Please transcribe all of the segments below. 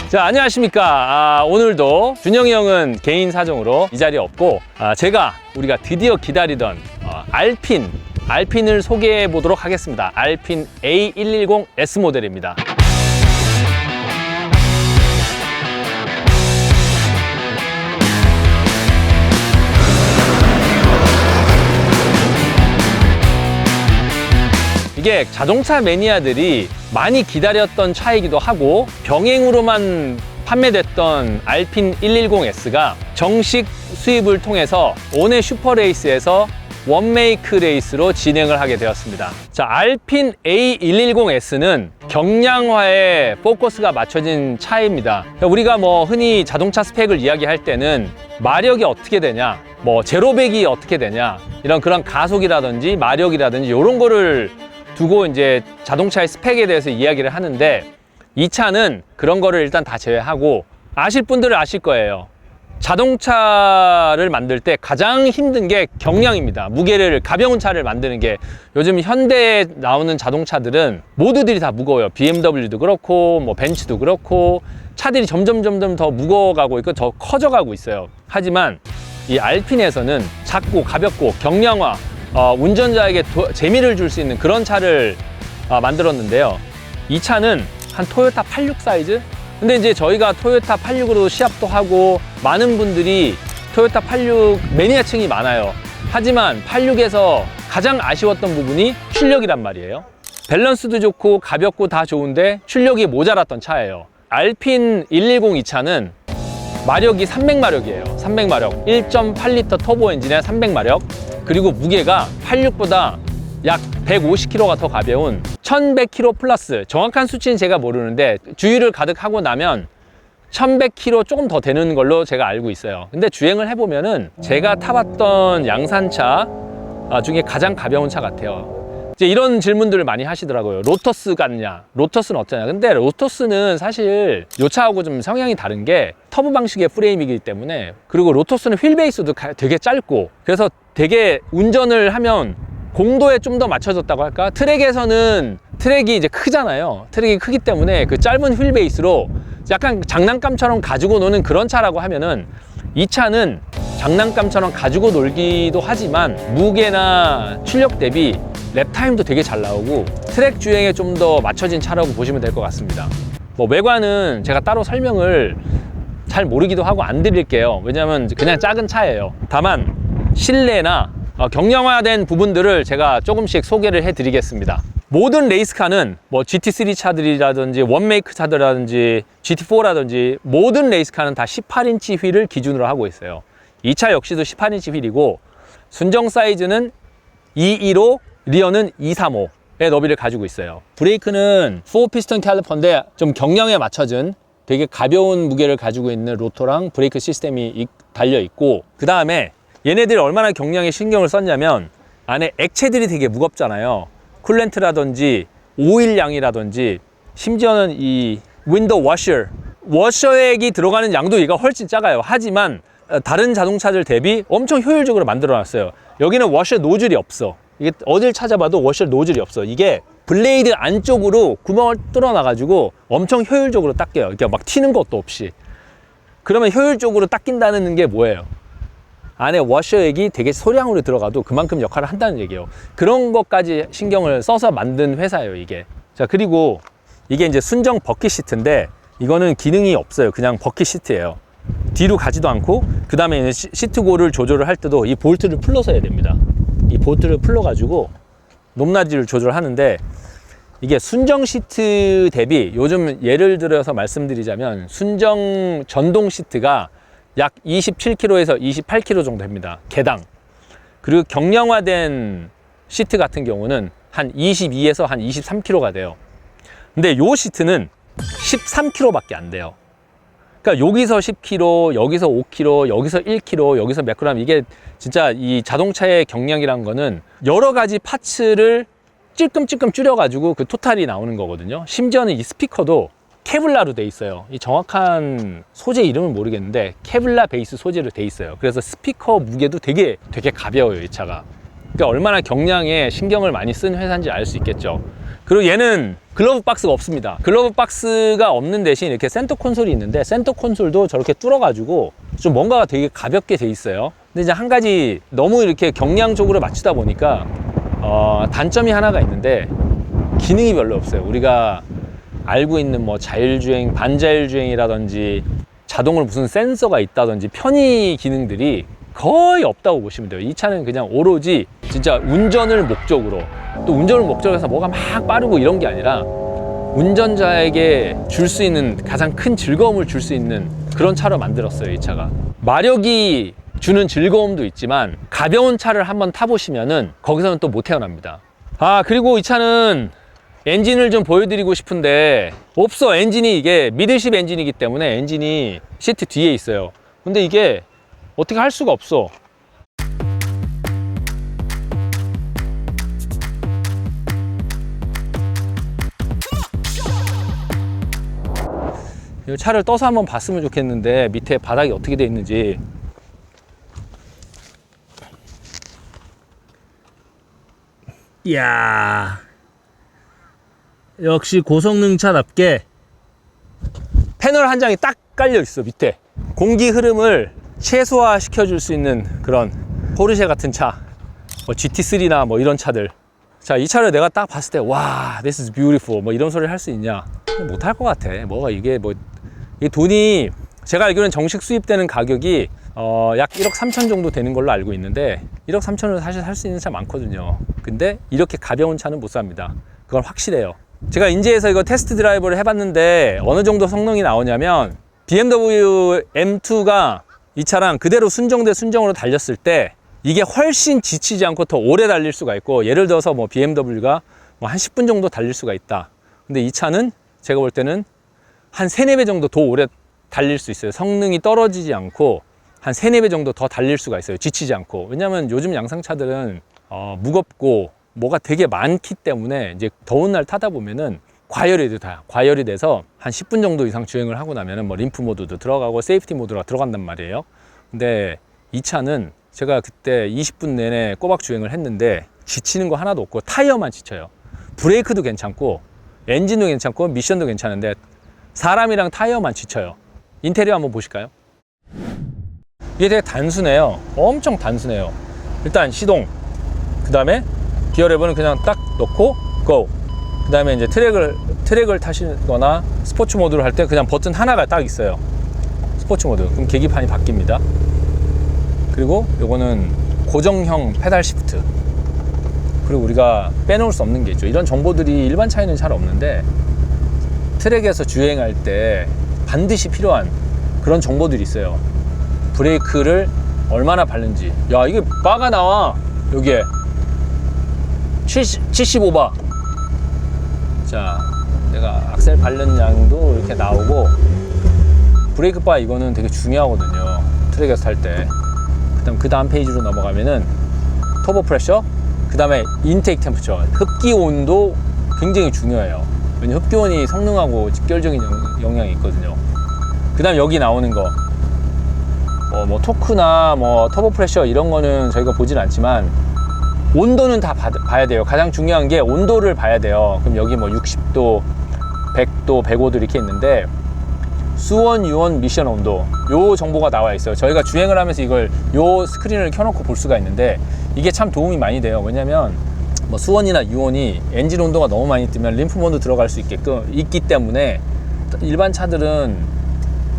자, 안녕하십니까. 오늘도 준영이 형은 개인 사정으로 이 자리에 없고, 우리가 드디어 기다리던 알핀을 소개해 보도록 하겠습니다. 알핀 A110S 모델입니다. 이게 자동차 매니아들이 많이 기다렸던 차이기도 하고, 병행으로만 판매됐던 알핀 110S가 정식 수입을 통해서 온해 슈퍼레이스에서 원메이크 레이스로 진행을 하게 되었습니다. 자, 알핀 A110S는 경량화에 포커스가 맞춰진 차입니다. 우리가 흔히 자동차 스펙을 이야기할 때는 마력이 어떻게 되냐, 제로백이 어떻게 되냐, 이런 그런 가속이라든지 마력이라든지 이런 거를 두고 이제 자동차의 스펙에 대해서 이야기를 하는데, 이 차는 그런 거를 일단 다 제외하고, 아실 분들은 아실 거예요. 자동차를 만들 때 가장 힘든 게 경량입니다. 무게를, 가벼운 차를 만드는 게, 요즘 현대에 나오는 자동차들은 모두들이 다 무거워요. BMW도 그렇고 벤츠도 그렇고 차들이 점점 더 무거워가고 있고 더 커져가고 있어요. 하지만 이 알핀에서는 작고 가볍고 경량화, 운전자에게 재미를 줄 수 있는 그런 차를 만들었는데요. 이 차는 한 토요타 86 사이즈? 근데 이제 저희가 토요타 86으로 시합도 하고, 많은 분들이 토요타 86 매니아층이 많아요. 하지만 86에서 가장 아쉬웠던 부분이 출력이란 말이에요. 밸런스도 좋고 가볍고 다 좋은데 출력이 모자랐던 차예요. 알핀 110 이 차는 마력이 300마력이에요. 300마력. 1.8L 터보 엔진에 300마력. 그리고 무게가 86보다 약 150kg가 더 가벼운 1100kg 플러스, 정확한 수치는 제가 모르는데 주유를 가득 하고 나면 1100kg 조금 더 되는 걸로 제가 알고 있어요. 근데 주행을 해보면은 제가 타봤던 양산차 중에 가장 가벼운 차 같아요. 이제 이런 질문들을 많이 하시더라고요. 로터스 같냐? 로터스는 어떠냐? 근데 로터스는 사실 이 차하고 좀 성향이 다른 게 터보 방식의 프레임이기 때문에, 그리고 로터스는 휠 베이스도 되게 짧고, 그래서 되게 운전을 하면 공도에 좀 더 맞춰졌다고 할까? 트랙에서는 트랙이 이제 크잖아요. 트랙이 크기 때문에 그 짧은 휠 베이스로 약간 장난감처럼 가지고 노는 그런 차라고 하면은, 이 차는 장난감처럼 가지고 놀기도 하지만 무게나 출력 대비 랩타임도 되게 잘 나오고 트랙 주행에 좀 더 맞춰진 차라고 보시면 될 것 같습니다. 외관은 제가 따로 설명을 잘 모르기도 하고 안 드릴게요. 왜냐면 그냥 작은 차예요. 다만 실내나 경량화된 부분들을 제가 조금씩 소개를 해 드리겠습니다. 모든 레이스카는 GT3 차들이라든지 원메이크 차들이라든지 GT4라든지 모든 레이스카는 다 18인치 휠을 기준으로 하고 있어요. 이 차 역시도 18인치 휠이고, 순정 사이즈는 215, 리어는 235의 너비를 가지고 있어요. 브레이크는 4피스톤 캘리퍼인데 좀 경량에 맞춰진 되게 가벼운 무게를 가지고 있는 로터랑 브레이크 시스템이 달려 있고, 그 다음에 얘네들이 얼마나 경량에 신경을 썼냐면, 안에 액체들이 되게 무겁잖아요. 쿨렌트라든지 오일 양이라든지, 심지어는 이 윈도우 워셔액이 들어가는 양도 얘가 훨씬 작아요. 하지만 다른 자동차들 대비 엄청 효율적으로 만들어 놨어요. 여기는 워셔 노즐이 없어. 이게 어딜 찾아봐도 워셔 노즐이 없어. 이게 블레이드 안쪽으로 구멍을 뚫어 놔가지고 엄청 효율적으로 닦여요. 이렇게 막 튀는 것도 없이. 그러면 효율적으로 닦인다는 게 뭐예요? 안에 워셔액이 되게 소량으로 들어가도 그만큼 역할을 한다는 얘기예요. 그런 것까지 신경을 써서 만든 회사예요, 이게. 자, 그리고 이게 이제 순정 버킷 시트인데, 이거는 기능이 없어요. 그냥 버킷 시트예요. 뒤로 가지도 않고, 그 다음에 시트고를 조절을 할 때도 이 볼트를 풀러서 해야 됩니다. 이 볼트를 풀러가지고 높낮이를 조절하는데, 이게 순정 시트 대비, 요즘 예를 들어서 말씀드리자면 순정 전동 시트가 약 27kg에서 28kg 정도 됩니다, 개당. 그리고 경량화된 시트 같은 경우는 한 22에서 한 23kg가 돼요. 근데 요 시트는 13kg밖에 안 돼요. 그러니까 여기서 10kg, 여기서 5kg, 여기서 1kg, 여기서 몇 그램, 이게 진짜 이 자동차의 경량이란 거는 여러 가지 파츠를 찔끔찔끔 줄여가지고 그 토탈이 나오는 거거든요. 심지어는 이 스피커도 케블라로 돼 있어요. 이 정확한 소재 이름은 모르겠는데 케블라 베이스 소재로 돼 있어요. 그래서 스피커 무게도 되게 가벼워요, 이 차가. 그러니까 얼마나 경량에 신경을 많이 쓴 회사인지 알 수 있겠죠. 그리고 얘는 글러브 박스가 없습니다. 글러브 박스가 없는 대신 이렇게 센터 콘솔이 있는데 센터 콘솔도 저렇게 뚫어가지고 좀 뭔가가 되게 가볍게 돼 있어요. 근데 이제 한 가지 너무 이렇게 경량적으로 맞추다 보니까 단점이 하나가 있는데 기능이 별로 없어요. 우리가 알고 있는 뭐 자율주행, 반자율주행이라든지 자동으로 무슨 센서가 있다든지 편의 기능들이 거의 없다고 보시면 돼요. 이 차는 그냥 오로지 진짜 운전을 목적으로, 또 운전을 목적으로 해서 뭐가 막 빠르고 이런 게 아니라 운전자에게 줄 수 있는 가장 큰 즐거움을 줄 수 있는 그런 차로 만들었어요. 이 차가 마력이 주는 즐거움도 있지만 가벼운 차를 한번 타보시면은 거기서는 또 못 태어납니다. 그리고 이 차는 엔진을 좀 보여드리고 싶은데 없어. 엔진이 이게 미들십 엔진이기 때문에 엔진이 시트 뒤에 있어요. 근데 이게 어떻게 할 수가 없어. 이 차를 떠서 한번 봤으면 좋겠는데 밑에 바닥이 어떻게 돼 있는지. 이야, 역시 고성능차답게 패널 한 장이 딱 깔려 있어. 밑에 공기 흐름을 최소화 시켜줄 수 있는 그런 포르쉐 같은 차, 뭐 GT3나 뭐 이런 차들. 자, 이 차를 내가 딱 봤을 때 와, this is beautiful 뭐 이런 소리를 할 수 있냐? 못할 것 같아. 뭐가 이게 뭐 이 돈이, 제가 알기로는 정식 수입되는 가격이 약 1억 3천 정도 되는 걸로 알고 있는데 1억 3천은 사실 살 수 있는 차 많거든요. 근데 이렇게 가벼운 차는 못 삽니다. 그건 확실해요. 제가 인제에서 이거 테스트 드라이브를 해봤는데 어느 정도 성능이 나오냐면 BMW M2가 이 차랑 그대로 순정 대 순정으로 달렸을 때 이게 훨씬 지치지 않고 더 오래 달릴 수가 있고, 예를 들어서 뭐 BMW가 뭐 한 10분 정도 달릴 수가 있다. 근데 이 차는 제가 볼 때는 한 3, 4배 정도 더 오래 달릴 수 있어요. 성능이 떨어지지 않고 한 3, 4배 정도 더 달릴 수가 있어요. 지치지 않고. 왜냐면 요즘 양상차들은 무겁고 뭐가 되게 많기 때문에 이제 더운 날 타다 보면은 과열이 돼서 한 10분 정도 이상 주행을 하고 나면은 뭐 림프 모드도 들어가고 세이프티 모드가 들어간단 말이에요. 근데 이 차는 제가 그때 20분 내내 꼬박 주행을 했는데 지치는 거 하나도 없고 타이어만 지쳐요. 브레이크도 괜찮고 엔진도 괜찮고 미션도 괜찮은데 사람이랑 타이어만 지쳐요. 인테리어 한번 보실까요? 이게 되게 단순해요. 엄청 단순해요. 일단 시동, 그 다음에 기어 레버는 그냥 딱 넣고 고. 그 다음에 이제 트랙을 타시거나 스포츠 모드로 할 때 그냥 버튼 하나가 딱 있어요. 스포츠 모드. 그럼 계기판이 바뀝니다. 그리고 요거는 고정형 페달 시프트. 그리고 우리가 빼놓을 수 없는 게 있죠. 이런 정보들이 일반 차에는 잘 없는데 트랙에서 주행할 때 반드시 필요한 그런 정보들이 있어요. 브레이크를 얼마나 밟는지. 야, 이게 바가 나와. 여기에 75바. 자, 내가 악셀 밟는 양도 이렇게 나오고, 브레이크 바 이거는 되게 중요하거든요. 트랙에서 탈 때. 그 다음 페이지로 넘어가면은 터보 프레셔, 그 다음에 인테이크 템퍼처, 흡기 온도 굉장히 중요해요. 왜냐면 흡기 온이 성능하고 직결적인 영향이 있거든요. 그 다음 여기 나오는 거, 뭐 토크나 뭐 터보 프레셔 이런 거는 저희가 보진 않지만 온도는 다 봐야 돼요. 가장 중요한 게 온도를 봐야 돼요. 그럼 여기 뭐 60도, 100도, 105도 이렇게 있는데 수온, 유온, 미션 온도 요 정보가 나와 있어요. 저희가 주행을 하면서 이걸 요 스크린을 켜놓고 볼 수가 있는데 이게 참 도움이 많이 돼요. 왜냐면 뭐 수온이나 유온이 엔진 온도가 너무 많이 뜨면 림프 모드 들어갈 수 있기 때문에 일반 차들은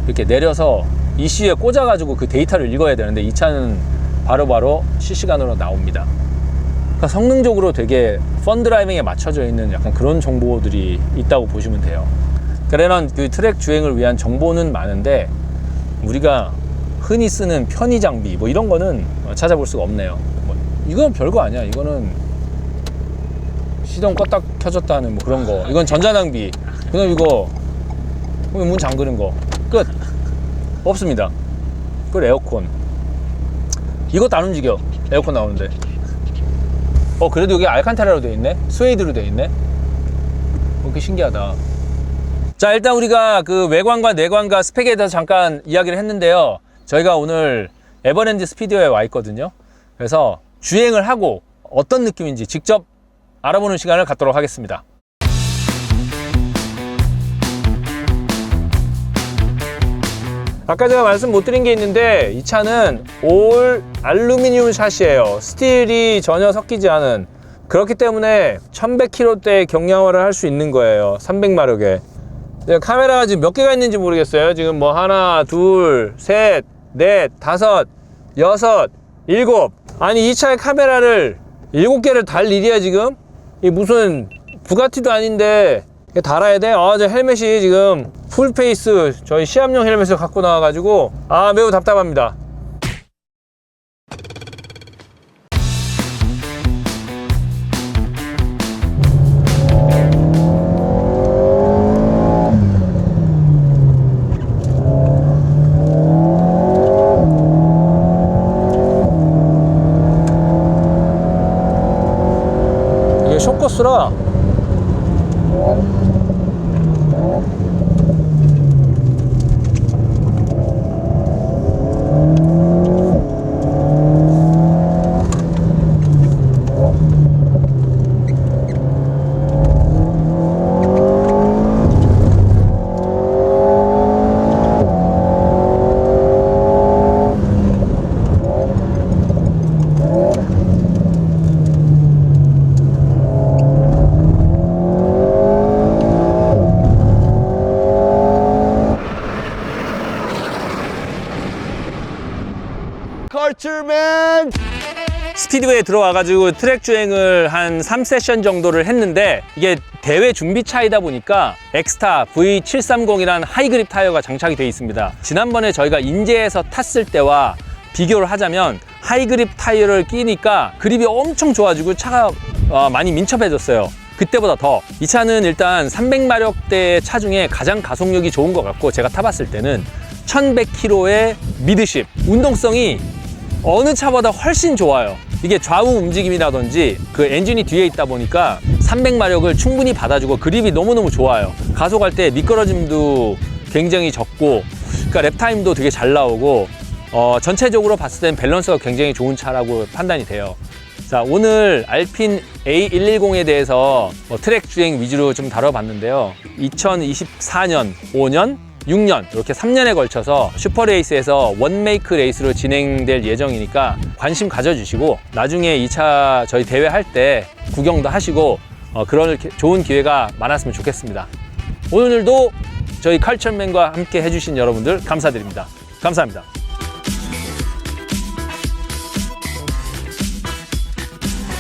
이렇게 내려서 ECU에 꽂아가지고 그 데이터를 읽어야 되는데 이 차는 바로바로 실시간으로 나옵니다. 그러니까 성능적으로 되게 펀 드라이빙에 맞춰져 있는 약간 그런 정보들이 있다고 보시면 돼요. 그래는 그 트랙 주행을 위한 정보는 많은데 우리가 흔히 쓰는 편의 장비 뭐 이런 거는 찾아볼 수가 없네요. 뭐 이건 별거 아니야. 이거는 시동 껐다 켜졌다 하는 뭐 그런 거. 이건 전자장비. 그다음 이거 문 잠그는 거. 끝. 없습니다. 그리고 에어컨. 이것도 안 움직여. 에어컨 나오는데. 그래도 여기 알칸타라로 되어 있네. 스웨이드로 되어 있네. 그렇게 신기하다. 자, 일단 우리가 그 외관과 내관과 스펙에 대해서 잠깐 이야기를 했는데요. 저희가 오늘 에버랜드 스피드웨이에 와 있거든요. 그래서 주행을 하고 어떤 느낌인지 직접 알아보는 시간을 갖도록 하겠습니다. 아까 제가 말씀 못 드린 게 있는데 이 차는 올 알루미늄 샷이에요. 스틸이 전혀 섞이지 않은. 그렇기 때문에 1100km대 경량화를 할 수 있는 거예요. 300마력에. 카메라가 지금 몇 개가 있는지 모르겠어요. 지금 뭐 하나, 둘, 셋, 넷, 다섯, 여섯, 일곱. 아니 이 차의 카메라를 7개를 달 일이야 지금? 이 무슨 부가티도 아닌데 달아야 돼? 저 헬멧이 지금 풀페이스 저희 시합용 헬멧을 갖고 나와가지고 매우 답답합니다. 이게 쇼코스라 컬처맨! 스피드웨이에 들어와가지고 트랙 주행을 한 3세션 정도를 했는데 이게 대회 준비 차이다 보니까 엑스타 V730이라는 하이그립 타이어가 장착이 되어 있습니다. 지난번에 저희가 인제에서 탔을 때와 비교를 하자면 하이그립 타이어를 끼니까 그립이 엄청 좋아지고 차가 많이 민첩해졌어요. 그때보다 더. 이 차는 일단 300마력대 차 중에 가장 가속력이 좋은 것 같고 제가 타봤을 때는 1100km의 미드십, 운동성이 어느 차보다 훨씬 좋아요. 이게 좌우 움직임이라든지 그 엔진이 뒤에 있다 보니까 300마력을 충분히 받아주고 그립이 너무너무 좋아요. 가속할 때 미끄러짐도 굉장히 적고 그러니까 랩타임도 되게 잘 나오고 전체적으로 봤을 땐 밸런스가 굉장히 좋은 차라고 판단이 돼요. 자, 오늘 알핀 A110에 대해서 트랙 주행 위주로 좀 다뤄봤는데요. 2024년, 5년, 6년 이렇게 3년에 걸쳐서 슈퍼레이스에서 원메이크 레이스로 진행될 예정이니까 관심 가져주시고 나중에 이 차 저희 대회 할 때 구경도 하시고 그런 좋은 기회가 많았으면 좋겠습니다. 오늘도 저희 컬처맨과 함께 해주신 여러분들 감사드립니다. 감사합니다.